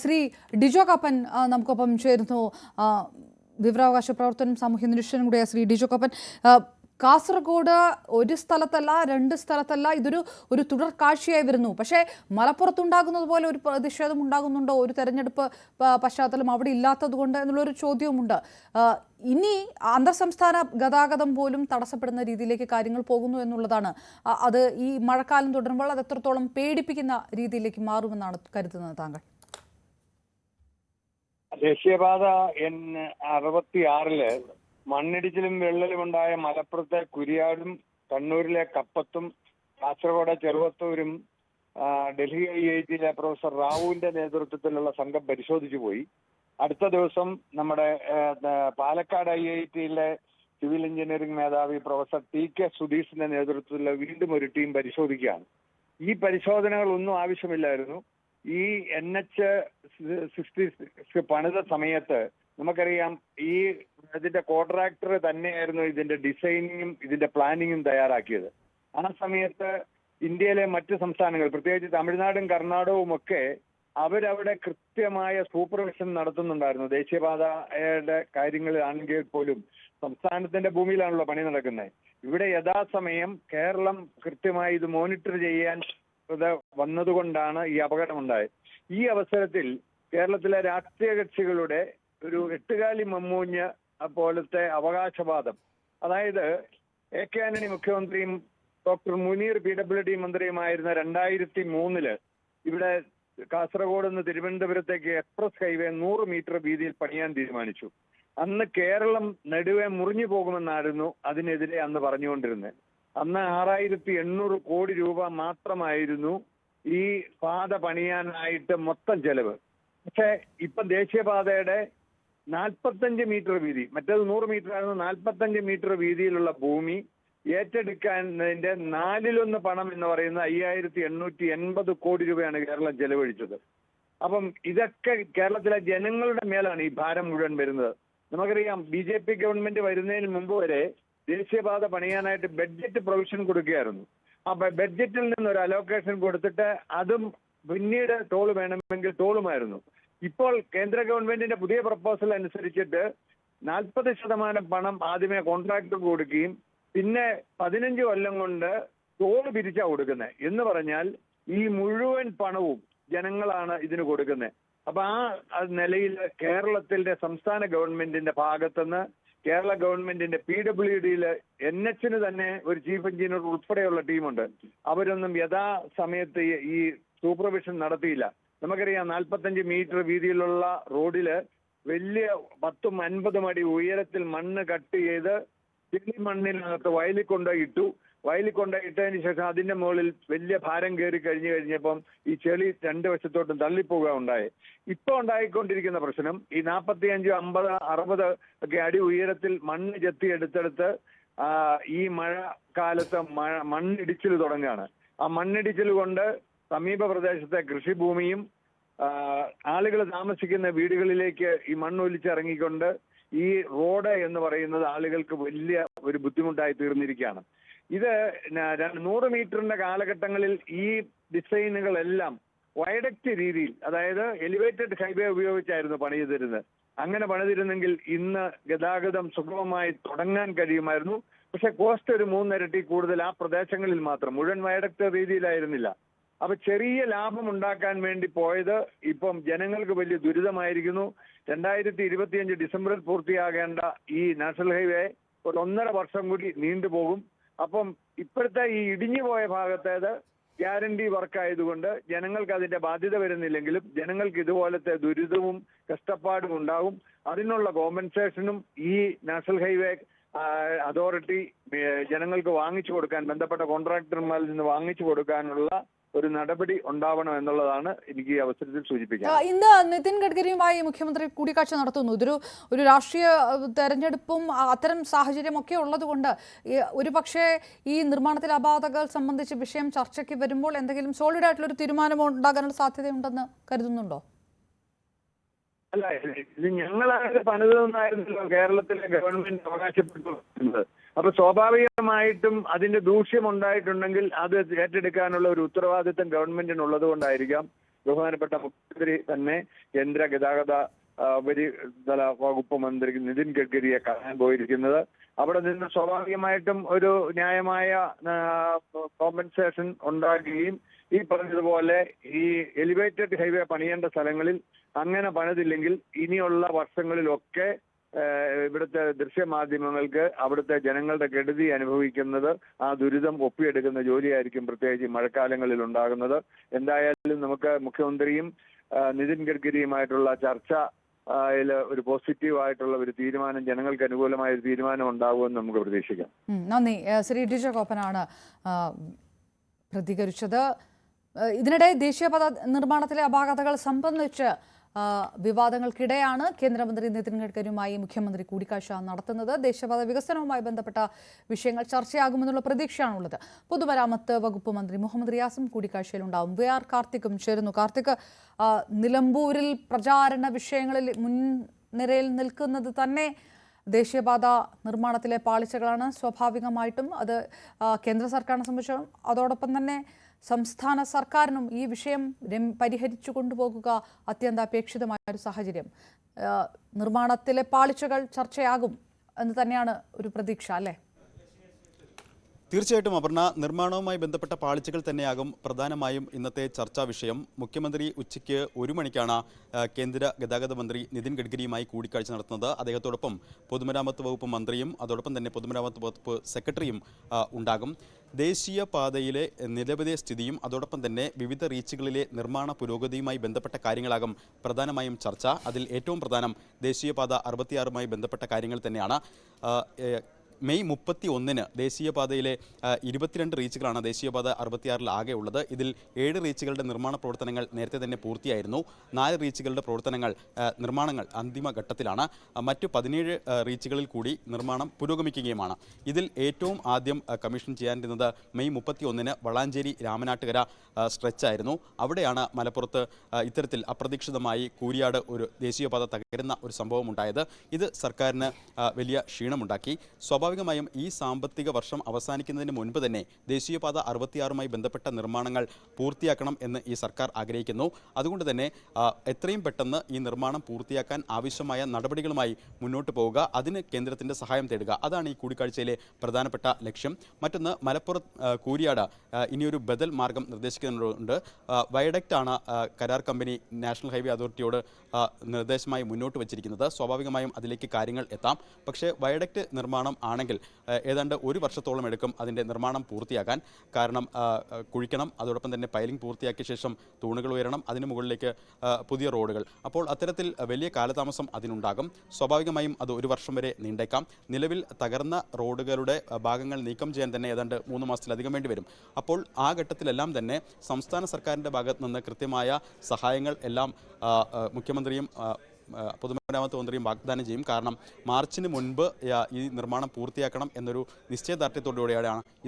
ശ്രീ ഡിജോ കാപ്പൻ നമുക്കൊപ്പം ചേരുന്നു. വിവരാവകാശ പ്രവർത്തനം സാമൂഹ്യ നിരീക്ഷണം കൂടിയ ശ്രീ ഡിജോ കാപ്പൻ, കാസർഗോഡ് ഒരു സ്ഥലത്തല്ല രണ്ട് സ്ഥലത്തല്ല ഇതൊരു തുടർ കാഴ്ചയായി വരുന്നു. പക്ഷേ മലപ്പുറത്തുണ്ടാകുന്നത് പോലെ ഒരു പ്രതിഷേധം ഉണ്ടാകുന്നുണ്ടോ? ഒരു തെരഞ്ഞെടുപ്പ് പശ്ചാത്തലം അവിടെ ഇല്ലാത്തത് കൊണ്ട് എന്നുള്ളൊരു ചോദ്യവുമുണ്ട്. ഇനി അന്തർ സംസ്ഥാന ഗതാഗതം പോലും തടസ്സപ്പെടുന്ന രീതിയിലേക്ക് കാര്യങ്ങൾ പോകുന്നു എന്നുള്ളതാണ്. അത് ഈ മഴക്കാലം തുടരുമ്പോൾ അത് എത്രത്തോളം പേടിപ്പിക്കുന്ന രീതിയിലേക്ക് മാറുമെന്നാണ് കരുതുന്നത് താങ്കൾ? ദേശീയപാത N66 മണ്ണിടിച്ചിലും വെള്ളലുമുണ്ടായ മലപ്പുറത്തെ കുരിയാടും കണ്ണൂരിലെ കപ്പത്തും കാസർഗോഡ് ചെറുവത്തൂരും ഡൽഹി IITയിലെ പ്രൊഫസർ റാവുവിന്റെ നേതൃത്വത്തിലുള്ള സംഘം പരിശോധിച്ചു പോയി. അടുത്ത ദിവസം നമ്മുടെ പാലക്കാട് IITയിലെ സിവിൽ എഞ്ചിനീയറിംഗ് മേധാവി പ്രൊഫസർ TK സുധീഷിന്റെ നേതൃത്വത്തിലുള്ള വീണ്ടും ഒരു ടീം പരിശോധിക്കുകയാണ്. ഈ പരിശോധനകളൊന്നും ആവശ്യമില്ലായിരുന്നു. ഈ NH-66 പണിത സമയത്ത് നമുക്കറിയാം ഇതിന്റെ കോൺട്രാക്ടർ തന്നെയായിരുന്നു ഇതിന്റെ ഡിസൈനിങ്ങും ഇതിന്റെ പ്ലാനിങ്ങും തയ്യാറാക്കിയത്. ആ സമയത്ത് ഇന്ത്യയിലെ മറ്റ് സംസ്ഥാനങ്ങൾ, പ്രത്യേകിച്ച് തമിഴ്നാടും കർണാടകവും ഒക്കെ അവരവിടെ കൃത്യമായ സൂപ്പർവിഷൻ നടത്തുന്നുണ്ടായിരുന്നു. ദേശീയപാതയുടെ കാര്യങ്ങളാണെങ്കിൽ പോലും സംസ്ഥാനത്തിന്റെ ഭൂമിയിലാണല്ലോ പണി നടക്കുന്നത്. ഇവിടെ യഥാസമയം കേരളം കൃത്യമായി ഇത് മോണിറ്റർ ചെയ്യാൻ വന്നതുകൊണ്ടാണ് ഈ അപകടമുണ്ടായത്. ഈ അവസരത്തിൽ കേരളത്തിലെ രാഷ്ട്രീയ കക്ഷികളുടെ ഒരു എട്ടുകാലി മമ്മൂഞ്ഞ് പോലത്തെ അവകാശവാദം, അതായത് AK ആന്റണി മുഖ്യമന്ത്രിയും ഡോക്ടർ മുനീർ PWD മന്ത്രിയുമായിരുന്ന 2003 ഇവിടെ കാസർഗോഡ് നിന്ന് തിരുവനന്തപുരത്തേക്ക് എക്സ്പ്രസ് ഹൈവേ 100 മീറ്റർ വീതിയിൽ പണിയാൻ തീരുമാനിച്ചു. അന്ന് കേരളം നടുവേ മുറിഞ്ഞു പോകുമെന്നായിരുന്നു അതിനെതിരെ അന്ന് പറഞ്ഞുകൊണ്ടിരുന്നത്. അന്ന് 6800 കോടി രൂപ മാത്രമായിരുന്നു ഈ പാത പണിയാനായിട്ട് മൊത്തം ചെലവ്. പക്ഷെ ഇപ്പൊ ദേശീയപാതയുടെ 45 മീറ്റർ വീതി, മറ്റേത് 100 മീറ്റർ ആയിരുന്നു, 45 മീറ്റർ വീതിയിലുള്ള ഭൂമി ഏറ്റെടുക്കുന്നതിന്റെ 1/4 പണം എന്ന് പറയുന്ന 5880 കോടി രൂപയാണ് കേരളം ചെലവഴിച്ചത്. അപ്പം ഇതൊക്കെ കേരളത്തിലെ ജനങ്ങളുടെ മേലാണ് ഈ ഭാരം മുഴുവൻ വരുന്നത്. നമുക്കറിയാം, BJP ഗവൺമെന്റ് വരുന്നതിന് മുമ്പ് വരെ ദേശീയപാത പണിയാനായിട്ട് ബഡ്ജറ്റ് പ്രൊവിഷൻ കൊടുക്കുകയായിരുന്നു. ആ ബഡ്ജറ്റിൽ നിന്ന് ഒരു അലോക്കേഷൻ കൊടുത്തിട്ട് അതും പിന്നീട് ടോൾ വേണമെങ്കിൽ ടോളുമായിരുന്നു. ഇപ്പോൾ കേന്ദ്ര ഗവൺമെന്റിന്റെ പുതിയ പ്രപ്പോസൽ അനുസരിച്ചിട്ട് 40% പണം ആദ്യമേ കോൺട്രാക്ടർ കൊടുക്കുകയും പിന്നെ 15 കൊല്ലം കൊണ്ട് ടോൾ പിരിച്ചാ കൊടുക്കുന്നത്. എന്ന് പറഞ്ഞാൽ ഈ മുഴുവൻ പണവും ജനങ്ങളാണ് ഇതിന് കൊടുക്കുന്നത്. അപ്പൊ ആ നിലയിൽ കേരളത്തിന്റെ സംസ്ഥാന ഗവൺമെന്റിന്റെ ഭാഗത്തുനിന്ന് കേരള ഗവൺമെന്റിന്റെ PWDയില് NHന് തന്നെ ഒരു ചീഫ് എഞ്ചിനീയർ ഉൾപ്പെടെയുള്ള ടീമുണ്ട്. അവരൊന്നും യഥാസമയത്ത് ഈ സൂപ്പർവിഷൻ നടത്തിയില്ല. നമുക്കറിയാം, 45 മീറ്റർ വീതിയിലുള്ള റോഡില് വലിയ 10-50 അടി ഉയരത്തിൽ മണ്ണ് കട്ട് ചെയ്ത് ചെളി മണ്ണിനകത്ത് വയലിൽ കൊണ്ടുപോയി ഇട്ടതിന് ശേഷം അതിന്റെ മുകളിൽ വലിയ ഭാരം കയറി കഴിഞ്ഞപ്പം ഈ ചെളി രണ്ട് വശത്തോട്ടും തള്ളിപ്പോവുക ഉണ്ടായി. ഇപ്പൊ ഉണ്ടായിക്കൊണ്ടിരിക്കുന്ന പ്രശ്നം, ഈ 45, 50, 60 ഒക്കെ അടി ഉയരത്തിൽ മണ്ണ് ചെത്തിയെടുത്തെടുത്ത് ഈ മഴക്കാലത്ത് മണ്ണിടിച്ചിൽ തുടങ്ങുകയാണ്. ആ മണ്ണിടിച്ചിൽ കൊണ്ട് സമീപ പ്രദേശത്തെ കൃഷിഭൂമിയും ആളുകൾ താമസിക്കുന്ന വീടുകളിലേക്ക് ഈ മണ്ണൊലിച്ചിറങ്ങിക്കൊണ്ട് ഈ റോഡ് എന്ന് പറയുന്നത് ആളുകൾക്ക് വലിയ ഒരു ബുദ്ധിമുട്ടായി തീർന്നിരിക്കുകയാണ്. ഇത് 100 മീറ്ററിന്റെ കാലഘട്ടങ്ങളിൽ ഈ ഡിസൈനുകളെല്ലാം വയഡക്റ്റ് രീതിയിൽ, അതായത് എലിവേറ്റഡ് ഹൈവേ ഉപയോഗിച്ചായിരുന്നു പണിതിരുന്നത്. അങ്ങനെ പണിതിരുന്നെങ്കിൽ ഇന്ന് ഗതാഗതം സുഗമമായി തുടങ്ങാൻ കഴിയുമായിരുന്നു. പക്ഷെ കോസ്റ്റ് ഒരു 3 ഇരട്ടി കൂടുതൽ ആ പ്രദേശങ്ങളിൽ മാത്രം, മുഴുവൻ വയഡക്റ്റ് രീതിയിലായിരുന്നില്ല. അപ്പൊ ചെറിയ ലാഭം ഉണ്ടാക്കാൻ വേണ്ടി പോയത് ഇപ്പം ജനങ്ങൾക്ക് വലിയ ദുരിതമായിരിക്കുന്നു. 2025 ഡിസംബറിൽ പൂർത്തിയാകേണ്ട ഈ നാഷണൽ ഹൈവേ ഒരു 1.5 വർഷം കൂടി നീണ്ടുപോകും. അപ്പം ഇപ്പോഴത്തെ ഈ ഇടിഞ്ഞു പോയ ഭാഗത്തേത് ഗ്യാരണ്ടി വർക്ക് ആയതുകൊണ്ട് ജനങ്ങൾക്ക് അതിന്റെ ബാധ്യത വരുന്നില്ലെങ്കിലും ജനങ്ങൾക്ക് ഇതുപോലത്തെ ദുരിതവും കഷ്ടപ്പാടും ഉണ്ടാകും. അതിനുള്ള കോമ്പൻസേഷനും ഈ നാഷണൽ ഹൈവേ അതോറിറ്റി ജനങ്ങൾക്ക് വാങ്ങിച്ചു കൊടുക്കാൻ, ബന്ധപ്പെട്ട കോൺട്രാക്ടർമാരിൽ നിന്ന് വാങ്ങിച്ചു കൊടുക്കാനുള്ള ഒരു നടപടി ഉണ്ടാവണം എന്നുള്ളതാണ് എനിക്ക് ഈ അവസരത്തിൽ സൂചിപ്പിക്കാം. ഇന്ന് നിതിൻ ഗഡ്കരിയുമായി മുഖ്യമന്ത്രി കൂടിക്കാഴ്ച നടത്തുന്നു. ഒരു രാഷ്ട്രീയ തെരഞ്ഞെടുപ്പും അത്തരം സാഹചര്യമൊക്കെ ഉള്ളതുകൊണ്ട് ഒരു പക്ഷേ ഈ നിർമ്മാണത്തിലെ അപാകതകൾ സംബന്ധിച്ച് വിഷയം ചർച്ചയ്ക്ക് വരുമ്പോൾ എന്തെങ്കിലും സോളിഡ് ആയിട്ടുള്ള ഒരു തീരുമാനം ഉണ്ടാകാനുള്ള സാധ്യതയുണ്ടെന്ന് കരുതുന്നുണ്ടോ? അല്ല, ഇത് ഞങ്ങളായിട്ട് പണിതെന്നായിരുന്നല്ലോ കേരളത്തിലെ ഗവൺമെന്റ് അവകാശപ്പെട്ടിരുന്നത്. അപ്പൊ സ്വാഭാവികമായിട്ടും അതിന്റെ ദൂഷ്യം ഉണ്ടായിട്ടുണ്ടെങ്കിൽ അത് ഏറ്റെടുക്കാനുള്ള ഒരു ഉത്തരവാദിത്തം ഗവൺമെന്റിനുള്ളത് കൊണ്ടായിരിക്കാം ബഹുമാനപ്പെട്ട മുഖ്യമന്ത്രി തന്നെ കേന്ദ്ര ഗതാഗത ഉപരിതല വകുപ്പ് മന്ത്രി നിതിൻ ഗഡ്കരിയെ കാണാൻ പോയിരിക്കുന്നത്. അവിടെ നിന്ന് സ്വാഭാവികമായിട്ടും ഒരു ന്യായമായ കോമ്പൻസേഷൻ ഉണ്ടാക്കുകയും ഈ പറഞ്ഞതുപോലെ ഈ എലിവേറ്റഡ് ഹൈവേ പണിയേണ്ട സ്ഥലങ്ങളിൽ അങ്ങനെ പണിതില്ലെങ്കിൽ ഇനിയുള്ള വർഷങ്ങളിലൊക്കെ ഇവിടുത്തെ ദൃശ്യമാധ്യമങ്ങൾക്ക് അവിടുത്തെ ജനങ്ങളുടെ കെടുതി അനുഭവിക്കുന്നത് ആ ദുരിതം ഒപ്പിയെടുക്കുന്ന ജോലിയായിരിക്കും പ്രത്യേകിച്ച് മഴക്കാലങ്ങളിൽ ഉണ്ടാകുന്നത്. എന്തായാലും നമുക്ക് മുഖ്യമന്ത്രിയും നിതിൻ ഗഡ്കരിയുമായിട്ടുള്ള ചർച്ച ഒരു പോസിറ്റീവായിട്ടുള്ള ഒരു തീരുമാനം, ജനങ്ങൾക്ക് അനുകൂലമായ ഒരു തീരുമാനം ഉണ്ടാകുമെന്ന് നമുക്ക് പ്രതീക്ഷിക്കാം. നന്ദി. ശ്രീ ഡിജോ കോപ്പനാണ് പ്രതികരിച്ചത്. ഇതിനിടെ ദേശീയപാത നിർമ്മാണത്തിലെ അപാകതകൾ സംബന്ധിച്ച് വിവാദങ്ങൾക്കിടെയാണ് കേന്ദ്രമന്ത്രി നിതിൻ ഗഡ്കരിയുമായി മുഖ്യമന്ത്രി കൂടിക്കാഴ്ച നടത്തുന്നത്. ദേശീയപാത വികസനവുമായി ബന്ധപ്പെട്ട വിഷയങ്ങൾ ചർച്ചയാകുമെന്നുള്ള പ്രതീക്ഷയാണുള്ളത്. പൊതുമരാമത്ത് വകുപ്പ് മന്ത്രി മുഹമ്മദ് റിയാസും കൂടിക്കാഴ്ചയിലുണ്ടാവും. VR കാർത്തിക്കും ചേരുന്നു. കാർത്തിക്, നിലമ്പൂരിൽ പ്രചാരണ വിഷയങ്ങളിൽ മുൻനിരയിൽ നിൽക്കുന്നത് തന്നെ ദേശീയപാത നിർമ്മാണത്തിലെ പാളിച്ചകളാണ്. സ്വാഭാവികമായിട്ടും അത് കേന്ദ്ര സർക്കാരിനെ സംബന്ധിച്ചും അതോടൊപ്പം തന്നെ സംസ്ഥാന സർക്കാരിനും ഈ വിഷയം പരിഹരിച്ചു കൊണ്ടുപോകുക അത്യന്താപേക്ഷിതമായ ഒരു സാഹചര്യം. നിർമ്മാണത്തിലെ പാളിച്ചകൾ ചർച്ചയാകും എന്ന് തന്നെയാണ് ഒരു പ്രതീക്ഷ, അല്ലേ? തീർച്ചയായിട്ടും അപർണ, നിർമ്മാണവുമായി ബന്ധപ്പെട്ട പാളിച്ചകൾ തന്നെയാകും പ്രധാനമായും ഇന്നത്തെ ചർച്ചാ വിഷയം. മുഖ്യമന്ത്രി ഉച്ചയ്ക്ക് 1 മണിക്കാണ് കേന്ദ്ര ഗതാഗത മന്ത്രി നിതിൻ ഗഡ്കരിയുമായി കൂടിക്കാഴ്ച നടത്തുന്നത്. അദ്ദേഹത്തോടൊപ്പം പൊതുമരാമത്ത് വകുപ്പ് മന്ത്രിയും അതോടൊപ്പം തന്നെ പൊതുമരാമത്ത് വകുപ്പ് സെക്രട്ടറിയും ഉണ്ടാകും. ദേശീയപാതയിലെ നിലവിലെ സ്ഥിതിയും അതോടൊപ്പം തന്നെ വിവിധ റീച്ചുകളിലെ നിർമ്മാണ പുരോഗതിയുമായി ബന്ധപ്പെട്ട കാര്യങ്ങളാകും പ്രധാനമായും ചർച്ച. അതിൽ ഏറ്റവും പ്രധാനം ദേശീയപാത 66മായി ബന്ധപ്പെട്ട കാര്യങ്ങൾ തന്നെയാണ്. മെയ് 31-ന് ദേശീയപാതയിലെ 22 റീച്ചുകളാണ് ദേശീയപാത 66-ൽ ആകെ ഉള്ളത്. ഇതിൽ 7 റീച്ചുകളുടെ നിർമ്മാണ പ്രവർത്തനങ്ങൾ നേരത്തെ തന്നെ പൂർത്തിയായിരുന്നു. 4 റീച്ചുകളുടെ നിർമ്മാണങ്ങൾ അന്തിമഘട്ടത്തിലാണ്. മറ്റു 17 റീച്ചുകളിൽ കൂടി നിർമ്മാണം പുരോഗമിക്കുകയുമാണ്. ഇതിൽ ഏറ്റവും ആദ്യം കമ്മീഷൻ ചെയ്യാനിരുന്നത് മെയ് 31-ന് വളാഞ്ചേരി രാമനാട്ടുകര സ്ട്രെച്ചായിരുന്നു. അവിടെയാണ് മലപ്പുറത്ത് ഇത്തരത്തിൽ അപ്രതീക്ഷിതമായി കൂരിയാട് ഒരു ദേശീയപാത തകരുന്ന ഒരു സംഭവം ഉണ്ടായത്. ഇത് സർക്കാരിന് വലിയ ക്ഷീണമുണ്ടാക്കി. സ്വാഭാവികമായും ഈ സാമ്പത്തിക വർഷം അവസാനിക്കുന്നതിന് മുൻപ് തന്നെ ദേശീയപാത 66മായി ബന്ധപ്പെട്ട നിർമ്മാണങ്ങൾ പൂർത്തിയാക്കണം എന്ന് ഈ സർക്കാർ ആഗ്രഹിക്കുന്നു. അതുകൊണ്ട് തന്നെ എത്രയും പെട്ടെന്ന് ഈ നിർമ്മാണം പൂർത്തിയാക്കാൻ ആവശ്യമായ നടപടികളുമായി മുന്നോട്ട് പോവുക, അതിന് കേന്ദ്രത്തിൻ്റെ സഹായം തേടുക, അതാണ് ഈ കൂടിക്കാഴ്ചയിലെ പ്രധാനപ്പെട്ട ലക്ഷ്യം. മറ്റൊന്ന്, മലപ്പുറത്ത് കൂരിയാട് ഇനിയൊരു ബദൽ മാർഗം നിർദ്ദേശിക്കുന്നുണ്ട്. വയഡക്റ്റാണ് കരാർ കമ്പനി നാഷണൽ ഹൈവേ അതോറിറ്റിയോട് നിർദ്ദേശമായി മുന്നോട്ട് വച്ചിരിക്കുന്നത്. സ്വാഭാവികമായും അതിലേക്ക് കാര്യങ്ങൾ എത്താം. പക്ഷേ വയഡക്റ്റ് നിർമ്മാണം ആണെങ്കിൽ ഏതാണ്ട് 1 വർഷത്തോളം എടുക്കും അതിൻ്റെ നിർമ്മാണം പൂർത്തിയാക്കാൻ. കാരണം കുഴിക്കണം, അതോടൊപ്പം തന്നെ പൈലിംഗ് പൂർത്തിയാക്കിയ ശേഷം തൂണുകൾ ഉയരണം, അതിന് മുകളിലേക്ക് പുതിയ റോഡുകൾ. അപ്പോൾ അത്തരത്തിൽ വലിയ കാലതാമസം അതിനുണ്ടാകും. സ്വാഭാവികമായും അത് 1 വർഷം വരെ നീണ്ടേക്കാം. നിലവിൽ തകർന്ന റോഡുകളുടെ ഭാഗങ്ങൾ നീക്കം ചെയ്യാൻ തന്നെ ഏതാണ്ട് 3 മാസത്തിലധികം വേണ്ടി വരും. അപ്പോൾ ആ ഘട്ടത്തിലെല്ലാം തന്നെ സംസ്ഥാന സർക്കാരിൻ്റെ ഭാഗത്ത് നിന്ന് കൃത്യമായ സഹായങ്ങൾ എല്ലാം മുഖ്യമന്ത്രിയും പൊതുമരാമത്ത് മന്ത്രിയും വാഗ്ദാനം ചെയ്യും. കാരണം മാർച്ചിന് മുൻപ് ഈ നിർമ്മാണം പൂർത്തിയാക്കണം എന്നൊരു നിശ്ചയദാർഢ്യത്തോടുകൂടിയാണ്